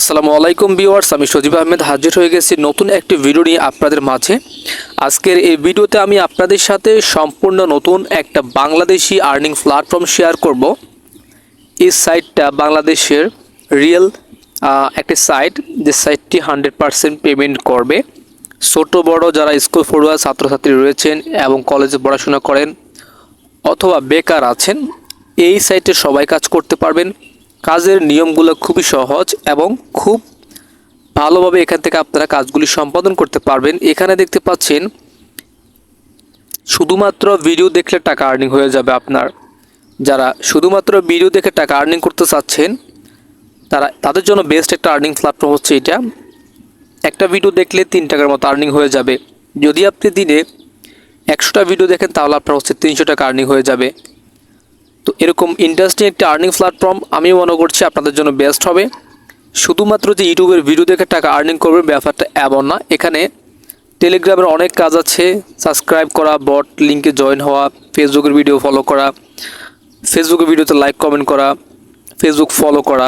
আসসালামু আলাইকুম ভিউয়ার্স, আমি সজীব আহমেদ হাজির হয়ে গেছি নতুন একটি ভিডিও নিয়ে আপনাদের মাঝে। আজকের এই ভিডিওতে আমি আপনাদের সাথে সম্পূর্ণ নতুন একটা বাংলাদেশি আর্নিং প্ল্যাটফর্ম শেয়ার করব। এই সাইটটা বাংলাদেশের রিয়েল একটি সাইট, যে সাইটটি 100% পেমেন্ট করবে। ছোট বড় যারা স্কুল পড়ুয়া ছাত্রছাত্রী রয়েছেন এবং কলেজে পড়াশোনা করেন অথবা বেকার আছেন, এই সাইটে সবাই কাজ করতে পারবেন। কাজের নিয়মগুলো খুবই সহজ এবং খুব ভালোভাবে এখান থেকে আপনারা কাজগুলি সম্পাদন করতে পারবেন। এখানে দেখতে পাচ্ছেন শুধুমাত্র ভিডিও দেখলে টাকা আর্নিং হয়ে যাবে আপনার। যারা শুধুমাত্র ভিডিও দেখে টাকা আর্নিং করতে চাচ্ছেন তাদের জন্য বেস্ট একটা আর্নিং প্ল্যাটফর্ম হচ্ছে এটা। একটা ভিডিও দেখলে 3 টাকার মতো আর্নিং হয়ে যাবে। যদি আপনি দিনে 100টা ভিডিও দেখেন তাহলে আপনার হচ্ছে 300 টাকা আর্নিং হয়ে যাবে। তো এরকম ইন্টারেস্টিং একটা আর্নিং প্ল্যাটফর্ম আমি মনে করছি আপনাদের জন্য বেস্ট হবে। শুধুমাত্র যে ইউটিউবের ভিডিও দেখে টাকা আর্নিং করবে ব্যাপারটা এমন না। এখানে টেলিগ্রামের অনেক কাজ আছে, সাবস্ক্রাইব করা, বট লিঙ্কে জয়েন হওয়া, ফেসবুকের ভিডিও ফলো করা, ফেসবুকের ভিডিওতে লাইক কমেন্ট করা, ফেসবুক ফলো করা,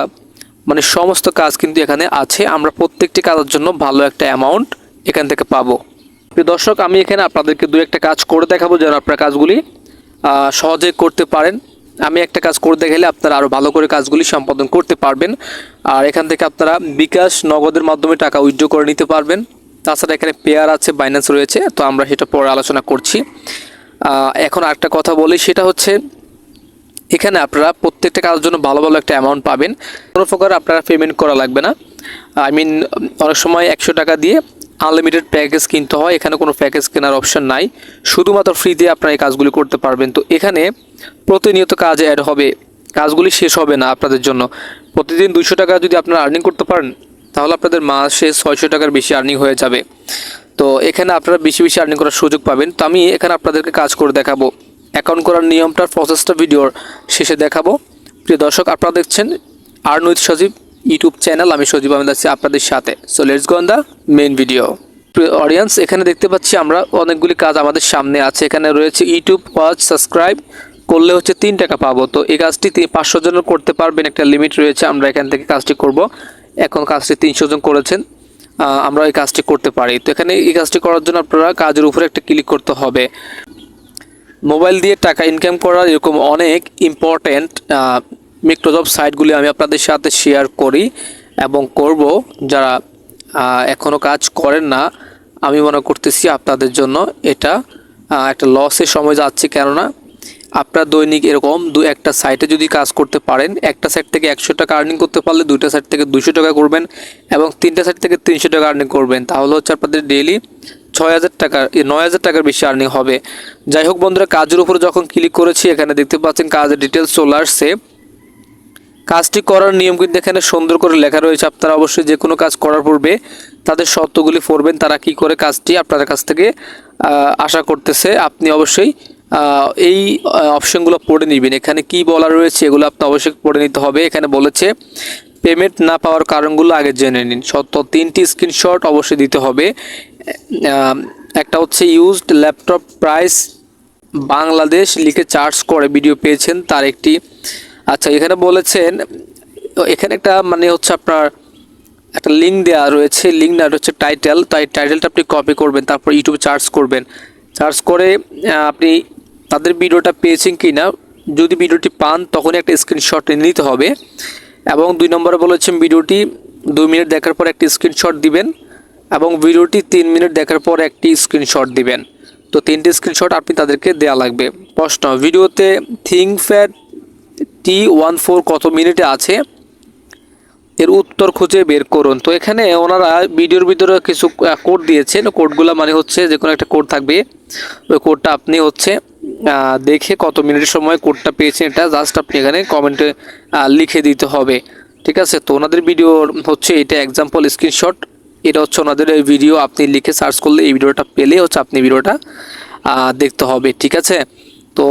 মানে সমস্ত কাজ কিন্তু এখানে আছে। আমরা প্রত্যেকটি কাজের জন্য ভালো একটা অ্যামাউন্ট এখান থেকে পাবো। প্রিয় দর্শক, আমি এখানে আপনাদেরকে দু একটা কাজ করে দেখাবো যেন আপনারা কাজগুলি সহজে করতে পারেন। আমি একটা কাজ করে দেখালে আপনারা আরও ভালো করে কাজগুলি সম্পাদন করতে পারবেন। আর এখান থেকে আপনারা বিকাশ নগদের মাধ্যমে টাকা উইথড্র করে নিতে পারবেন। তাছাড়া এখানে পেয়ার আছে, বাইন্যান্স রয়েছে, তো আমরা সেটা পরে আলোচনা করছি। এখন আরেকটা কথা বলি, সেটা হচ্ছে এখানে আপনারা প্রত্যেকটা কাজের জন্য ভালো ভালো একটা অ্যামাউন্ট পাবেন। কোনো প্রকার আপনারা পেমেন্ট করা লাগবে না। অনেক সময় 100 টাকা দিয়ে আনলিমিটেড প্যাকেজ কিনতে হয়, এখানে কোনো প্যাকেজ কেনার অপশন নাই, শুধুমাত্র ফ্রিতে আপনারা এই কাজগুলি করতে পারবেন। তো এখানে প্রতিনিয়ত কাজ অ্যাড হবে, কাজগুলি শেষ হবে না আপনাদের জন্য। প্রতিদিন 200 টাকা যদি আপনারা আর্নিং করতে পারেন তাহলে আপনাদের মাসে 600 টাকার বেশি আর্নিং হয়ে যাবে। তো এখানে আপনারা বেশি বেশি আর্নিং করার সুযোগ পাবেন। তো আমি এখানে আপনাদেরকে কাজ করে দেখাবো, অ্যাকাউন্ট করার নিয়মটার প্রসেসটা ভিডিওর শেষে দেখাবো। প্রিয় দর্শক, আপনারা দেখছেন earn with Sajib YouTube channel, আমি সজীব আহমেদ আছি আপনাদের সাথে। So let's go on the main video. প্রিয় অডিয়েন্স, এখানে দেখতে পাচ্ছি আমরা অনেকগুলি কাজ আমাদের সামনে আছে। এখানে রয়েছে ইউটিউব ওয়াচ সাবস্ক্রাইব করলে হচ্ছে 3 টাকা পাবো। তো এই কাজটি 500 জনের করতে পারবেন, একটা লিমিট রয়েছে। আমরা এখান থেকে কাজটি করব। এখন কাজটি 300 জন করেছেন, আমরা এই কাজটি করতে পারি। তো এখানে এই কাজটি করার জন্য আপনারা কাজের উপরে একটা ক্লিক করতে হবে। মোবাইল দিয়ে টাকা ইনকাম করার এরকম অনেক ইম্পর্ট্যান্ট মাইক্রোজব সাইটগুলি আমি আপনাদের সাথে শেয়ার করি এবং করব। যারা এখনও কাজ করেন না, আমি মনে করতেছি আপনাদের জন্য এটা একটা লসের সময় যাচ্ছে। কেননা আপনারা দৈনিক এরকম একটা সাইটে যদি কাজ করতে পারেন, একটা সাইট থেকে 100 টাকা আর্নিং করতে পারলে 2টা সাইট থেকে 200 টাকা করবেন এবং 3টা সাইট থেকে 300 টাকা আর্নিং করবেন, তাহলে হচ্ছে আপনাদের ডেইলি 6000 টাকা 9000 টাকার বেশি আর্নিং হবে। যাই হোক বন্ধুরা, কাজের উপরে যখন ক্লিক করেছি এখানে দেখতে পাচ্ছেন কাজের ডিটেলস চলে আসছে। কাজটি করার নিয়ম কিন্তু এখানে সুন্দর করে লেখা রয়েছে। আপনারা অবশ্যই যে কোনো কাজ করার পূর্বে তাদের শর্তগুলি পড়বেন, তারা কি করে কাজটি আপনাদের কাছ থেকে আশা করতেছে। আপনি অবশ্যই এই অপশনগুলো পড়ে নেবেন। এখানে কি বলা রয়েছে এগুলো আপনি অবশ্যই পড়ে নিতে হবে। এখানে বলেছে পেমেন্ট না পাওয়ার কারণগুলো আগে জেনে নিন। 3টি স্ক্রিনশট অবশ্যই দিতে হবে। একটা হচ্ছে ইউজড ল্যাপটপ প্রাইস বাংলাদেশ লিখে চার্জ করে ভিডিও পেয়েছেন তার একটি। আচ্ছা, এখানে বলেছেন এখানে একটা হচ্ছে আপনার একটা লিঙ্ক দেওয়া রয়েছে, লিঙ্ক না হচ্ছে টাইটেল। তাই টাইটেলটা আপনি কপি করবেন, তারপর ইউটিউবে সার্চ করবেন। সার্চ করে আপনি তাদের ভিডিওটা পেয়েছেন কি না, যদি ভিডিওটি পান তখনই একটা স্ক্রিনশট নিতে হবে। এবং 2 নম্বরে বলেছেন ভিডিওটি 2 মিনিট দেখার পর একটি স্ক্রিনশট দিবেন এবং ভিডিওটি 3 মিনিট দেখার পর একটি স্ক্রিনশট দিবেন। তো 3টি স্ক্রিনশট আপনি তাদেরকে দেওয়া লাগবে। প্রশ্ন, ভিডিওতে থিংকপ্যাড T14 কত মিনিটে আছে, এর উত্তর খুঁজে বের করুন। তো এখানে ওনারা ভিডিওর ভিতরে কিছু কোড দিয়েছেন, কোডগুলো হচ্ছে যে কোনো একটা কোড থাকবে, ওই কোডটা আপনি হচ্ছে দেখে কত মিনিটের সময় কোডটা পেয়েছেন এটা জাস্ট আপনি এখানে কমেন্টে লিখে দিতে হবে। ঠিক আছে, তো ওনাদের ভিডিওর হচ্ছে এটা এক্সাম্পল স্ক্রিনশট, এটা হচ্ছে ওনাদের এই ভিডিও। আপনি লিখে সার্চ করলে এই ভিডিওটা পেলে হচ্ছে আপনি ভিডিওটা দেখতে হবে। ঠিক আছে, তো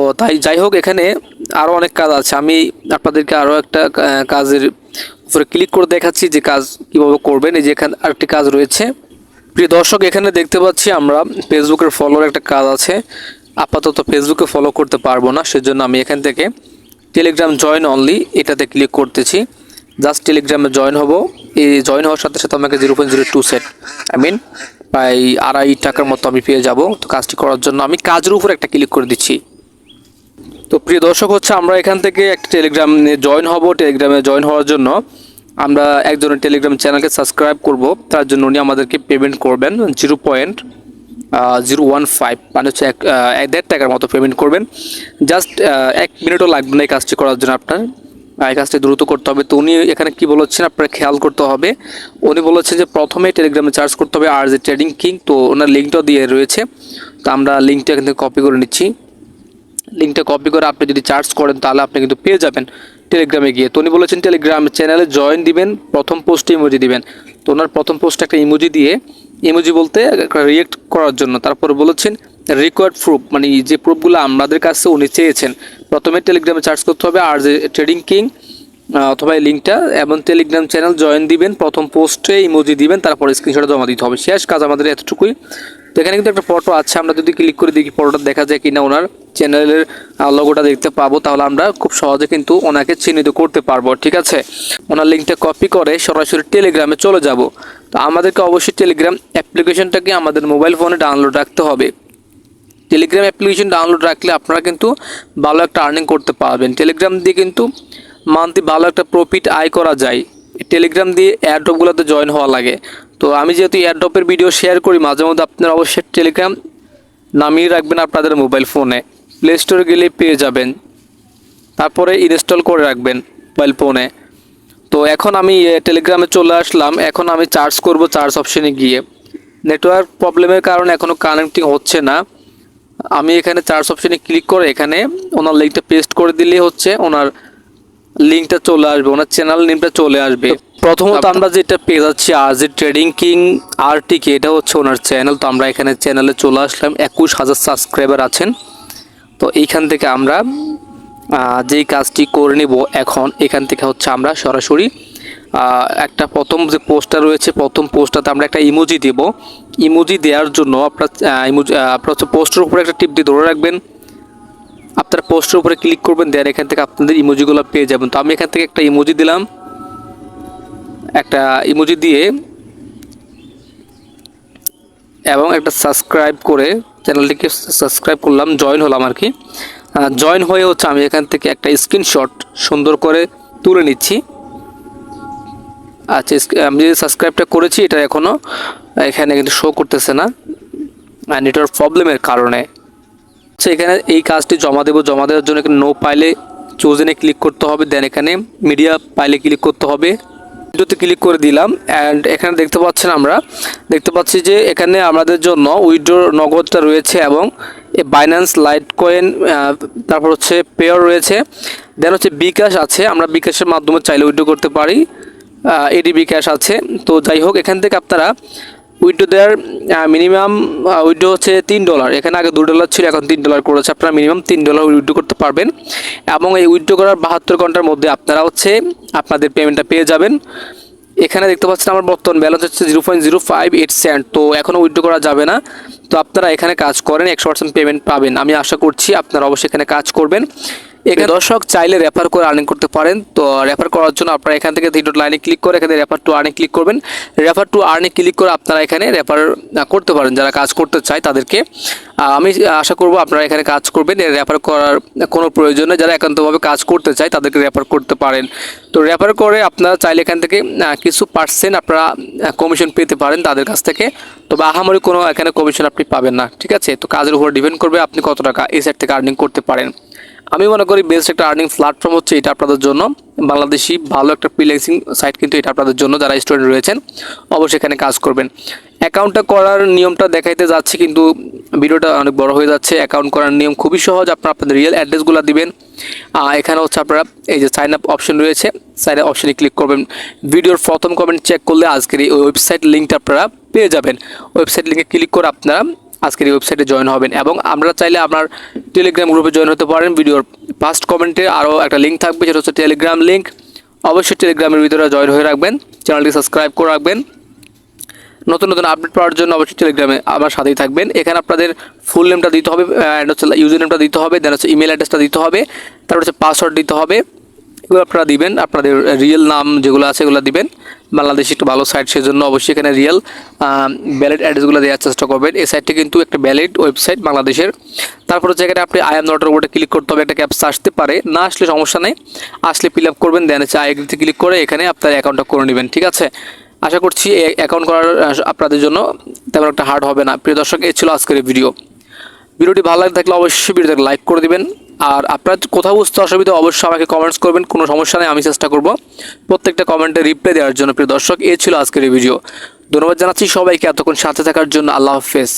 যাই হোক, এখানে আরও অনেক কাজ আছে। আমি আপনাদেরকে আরও একটা কাজের উপরে ক্লিক করে দেখাচ্ছি যে কাজ কীভাবে করবেন। এই যে এখানে আরেকটি কাজ রয়েছে। প্রিয় দর্শক, এখানে দেখতে পাচ্ছি আমরা ফেসবুকের ফলোর একটা কাজ আছে। আপাতত ফেসবুকে ফলো করতে পারবো না, সেজন্য আমি এখান থেকে টেলিগ্রাম জয়েন অনলি এটাতে ক্লিক করতেছি। জাস্ট টেলিগ্রামে জয়েন হব। এই জয়েন হওয়ার সাথে সাথে আমাকে 0.02 সেন্ট প্রায় $2.5 মতো আমি পেয়ে যাব। তো কাজটি করার জন্য আমি কাজের উপর একটা ক্লিক করে দিচ্ছি। তো প্রিয় দর্শক হচ্ছে আমরা এখান থেকে একটা টেলিগ্রামে জয়েন হব। টেলিগ্রামে জয়েন হওয়ার জন্য আমরা একজনের টেলিগ্রাম চ্যানেলকে সাবস্ক্রাইব করব। তার জন্য উনি আমাদেরকে পেমেন্ট করবেন 0.015 মানে হচ্ছে $1.5 মতো পেমেন্ট করবেন। জাস্ট 1 মিনিটও লাগবে না এই কাজটি করার জন্য। আপনার এই কাজটি দ্রুত করতে হবে। তো উনি এখানে কি বলেছেন আপনারা খেয়াল করতে হবে। উনি বলেছেন যে প্রথমে টেলিগ্রামে চার্জ করতে হবে RJ ট্রেডিং কিং। তো ওনার লিঙ্কটাও দিয়ে রয়েছে। তো আমরা লিঙ্কটা এখান থেকে কপি করে নিচ্ছি। লিঙ্কটা কপি করে আপনি যদি চার্জ করেন তাহলে আপনি কিন্তু পেয়ে যাবেন টেলিগ্রামে গিয়ে। তো উনি বলেছেন টেলিগ্রাম চ্যানেলে জয়েন দিবেন, প্রথম পোস্টে ইমোজি দিবেন। তো ওনার প্রথম পোস্টে একটা ইমোজি দিয়ে, ইমোজি বলতে রিয়েক্ট করার জন্য, তারপরে বলেছেন রিকোয়ার্ড প্রুফ মানে যে প্রুফগুলো আমাদের কাছে উনি চেয়েছেন। প্রথমে টেলিগ্রামে চার্জ করতে হবে RJ ট্রেডিং কিং অথবা এই লিঙ্কটা, এবং টেলিগ্রাম চ্যানেল জয়েন দিবেন, প্রথম পোস্টে ইমোজি দিবেন, তারপরে স্ক্রিনশট জমা দিতে হবে। শেষ কাজ আমাদের এতটুকুই। তো এখানে কিন্তু একটা ফটো আছে, আমরা যদি ক্লিক করে দেখি ফটোটা দেখা যায় কিনা, ওনার চ্যানেলের লোগোটা দেখতে পাবো, তাহলে আমরা খুব সহজে কিন্তু ওনাকে চিহ্নিত করতে পারবো। ঠিক আছে, ওনার লিঙ্কটা কপি করে সরাসরি টেলিগ্রামে চলে যাব। তো আমাদেরকে অবশ্যই টেলিগ্রাম অ্যাপ্লিকেশনটাকে আমাদের মোবাইল ফোনে ডাউনলোড রাখতে হবে। টেলিগ্রাম অ্যাপ্লিকেশন ডাউনলোড রাখলে আপনারা কিন্তু ভালো একটা আর্নিং করতে পারবেন। টেলিগ্রাম দিয়ে কিন্তু মান্থলি ভালো একটা প্রফিট আয় করা যায়। টেলিগ্রাম দিয়ে এয়ারড্রপগুলোতে জয়েন হওয়া লাগে। তো আমি যেহেতু এয়ারড্রপের ভিডিও শেয়ার করি মাঝে মধ্যে, আপনারা অবশ্যই টেলিগ্রাম নামিয়ে রাখবেন আপনাদের মোবাইল ফোনে। প্লে স্টোরে গেলে পেয়ে যাবেন, তারপরে ইনস্টল করে রাখবেন মোবাইল ফোনে। তো এখন আমি টেলিগ্রামে চলে আসলাম। এখন আমি চার্জ করব চার্জ অপশনে গিয়ে। নেটওয়ার্ক প্রবলেমের কারণে এখনও কানেক্টিং হচ্ছে না। আমি এখানে চার্জ অপশনে ক্লিক করে এখানে ওনার লিঙ্কটা পেস্ট করে দিলেই হচ্ছে ওনার লিঙ্কটা চলে আসবে, ওনার চ্যানেল নেমটা চলে আসবে। প্রথমত আমরা যেটা পেয়ে যাচ্ছি RJ ট্রেডিং কিং RTK, এটা হচ্ছে ওনার চ্যানেল। তো আমরা এখানে চ্যানেলে চলে আসলাম, 21,000 সাবস্ক্রাইবার আছেন। তো এইখান থেকে আমরা যেই কাজটি করে নিব এখন, এখান থেকে হচ্ছে আমরা সরাসরি একটা প্রথম যে পোস্টটা রয়েছে, প্রথম পোস্টটাতে আমরা একটা ইমোজি দেব। ইমোজি দেওয়ার জন্য আপনার হচ্ছে পোস্টের উপরে একটা টিপ দিয়ে ধরে রাখবেন, আপনার পোস্টের উপরে ক্লিক করবেন, দেন এখান থেকে আপনাদের ইমোজিগুলো পেয়ে যাবেন। তো আমি এখান থেকে একটা ইমোজি দিলাম, একটা ইমোজি দিয়ে এবং একটা সাবস্ক্রাইব করে চ্যানেলটিকে সাবস্ক্রাইব করলাম, জয়েন হলাম আর কি। জয়েন হয়ে হচ্ছে আমি এখান থেকে একটা স্ক্রিনশট সুন্দর করে তুলে নিচ্ছি। আচ্ছা, আমি যে সাবস্ক্রাইবটা করেছি এটা এখনও এখানে কিন্তু শো করতেছে না নেটওয়ার্ক প্রবলেমের কারণে। আচ্ছা, এখানে এই কাজটি জমা দেবো। জমা দেওয়ার জন্য এখানে নো ফাইলে চুজেনে ক্লিক করতে হবে, দেন এখানে মিডিয়া ফাইলে ক্লিক করতে হবে। ভিডিওতে ক্লিক করে দিলাম অ্যান্ড এখানে দেখতে পাচ্ছেন, আমরা দেখতে পাচ্ছি যে এখানে আমাদের জন্য উইথড্র নগদটা রয়েছে এবং বাইন্যান্স লাইট কয়েন, তারপর হচ্ছে পেয়ার রয়েছে, দেন হচ্ছে বিকাশ আছে। আমরা বিকাশের মাধ্যমে চাইলে উইথড্র করতে পারি, এডি বিকাশ আছে। তো যাই হোক, এখান থেকে আপনারা উইথড্র দেওয়ার মিনিমাম উইথড্র হচ্ছে $3। এখানে আগে $2 ছিল, এখন $3 করেছে। আপনারা মিনিমাম $3 উইথড্র করতে পারবেন এবং এই উইথড্র করার 72 ঘন্টার মধ্যে আপনারা হচ্ছে আপনাদের পেমেন্টটা পেয়ে যাবেন। এখানে দেখতে পাচ্ছেন আমার বর্তমান ব্যালেন্স হচ্ছে 0.058 সেন্ট। তো এখনও উইথড্র করা যাবে না। তো আপনারা এখানে কাজ করেন, 100% পেমেন্ট পাবেন। আমি আশা করছি আপনারা অবশ্যই এখানে কাজ করবেন। এখানে দর্শক চাইলে রেফার করে আর্নিং করতে পারেন। তো রেফার করার জন্য আপনারা এখান থেকে থ্রি ডট লাইনে ক্লিক করে এখানে রেফার টু আর্নিং ক্লিক করবেন। রেফার টু আর্নিং ক্লিক করে আপনারা এখানে রেফার করতে পারেন যারা কাজ করতে চায় তাদেরকে। আমি আশা করব আপনারা এখানে কাজ করবেন। রেফার করার কোনো প্রয়োজন নেই, যারা একান্তভাবে কাজ করতে চায় তাদেরকে রেফার করতে পারেন। তো রেফার করে আপনারা চাইলে এখান থেকে কিছু পার্সেন্ট আপনারা কমিশন পেতে পারেন তাদের কাছ থেকে। তবে আহামরি কোনো এখানে কমিশন আপনি পাবেন না, ঠিক আছে। তো কাজের উপর ডিপেন্ড করবে আপনি কত টাকা এই সাইট থেকে আর্নিং করতে পারেন। আমি মনে করি বেস্ট একটা আর্নিং প্ল্যাটফর্ম হচ্ছে এটা আপনাদের জন্য। বাংলাদেশি ভালো একটা ফ্রিল্যান্সিং সাইট কিন্তু এটা আপনাদের জন্য, যারা স্টুডেন্ট রয়েছেন অবশ্যই এখানে কাজ করবেন। অ্যাকাউন্টটা করার নিয়মটা দেখাইতে যাচ্ছি কিন্তু ভিডিওটা অনেক বড় হয়ে যাচ্ছে। অ্যাকাউন্ট করার নিয়ম খুবই সহজ। আপনারা আপনাদের রিয়েল অ্যাড্রেসগুলো দিবেন। এখানে হচ্ছে আপনারা এই যে সাইন আপ অপশন রয়েছে, সাইন আপ অপশনে ক্লিক করবেন। ভিডিওর প্রথম কমেন্ট চেক করলে আজকের এই ওয়েবসাইট লিঙ্কটা আপনারা পেয়ে যাবেন। ওয়েবসাইট লিঙ্কে ক্লিক করে আপনারা আজকের এই ওয়েবসাইটে জয়েন হবেন এবং আমরা চাইলে আপনার টেলিগ্রাম গ্রুপে জয়েন হতে পারেন। ভিডিওর ফার্স্ট কমেন্টে আরও একটা লিঙ্ক থাকবে, সেটা হচ্ছে টেলিগ্রাম লিঙ্ক। অবশ্যই টেলিগ্রামের ভিতরে জয়েন হয়ে রাখবেন, চ্যানেলটি সাবস্ক্রাইব করে রাখবেন। নতুন নতুন আপডেট পাওয়ার জন্য অবশ্যই টেলিগ্রামে আমার সাথেই থাকবেন। এখানে আপনাদের ফুল নেমটা দিতে হবে, অ্যান্ড হচ্ছে ইউজার নেমটা দিতে হবে, দেন হচ্ছে ইমেল অ্যাড্রেসটা দিতে হবে, তারপর হচ্ছে পাসওয়ার্ড দিতে হবে। এগুলো আপনারা দিবেন, আপনাদের রিয়েল নাম যেগুলো আছে এগুলো দিবেন। বাংলাদেশ একটু ভালো সাইট, সেজন্য অবশ্যই এখানে রিয়েল ভ্যালিড অ্যাড্রেসগুলো দেওয়ার চেষ্টা করবেন। এই সাইটটি কিন্তু একটা ভ্যালিড ওয়েবসাইট বাংলাদেশের। তারপর হচ্ছে এখানে আপনি আই এম নটের উপরে ক্লিক করতে হবে, একটা ক্যাপচা আসতে পারে, না আসলে সমস্যা নেই, আসলে ফিল আপ করবেন, দেন হচ্ছে আই এগ্রিতে ক্লিক করে এখানে আপনার অ্যাকাউন্টটা করে নেবেন। ঠিক আছে, আশা করছি অ্যাকাউন্ট করার আপনাদের জন্য তেমন একটা হার্ড হবে না। প্রিয় দর্শক, এই ছিল আজকের এই ভিডিওটি ভালো লাগে থাকলে অবশ্যই ভিডিওটাকে লাইক করে দিবেন। আর আপনার কোথাও বুঝতে অসুবিধা অবশ্যই আমাকে কমেন্টস করবেন, কোনো সমস্যা নেই, আমি চেষ্টা করব প্রত্যেকটা কমেন্টে রিপ্লাই দেওয়ার জন্য। প্রিয় দর্শক, এই ছিল আজকের এই ভিডিও। ধন্যবাদ জানাচ্ছি সবাইকে এতক্ষণ সাথে থাকার জন্য। আল্লাহ হাফেজ।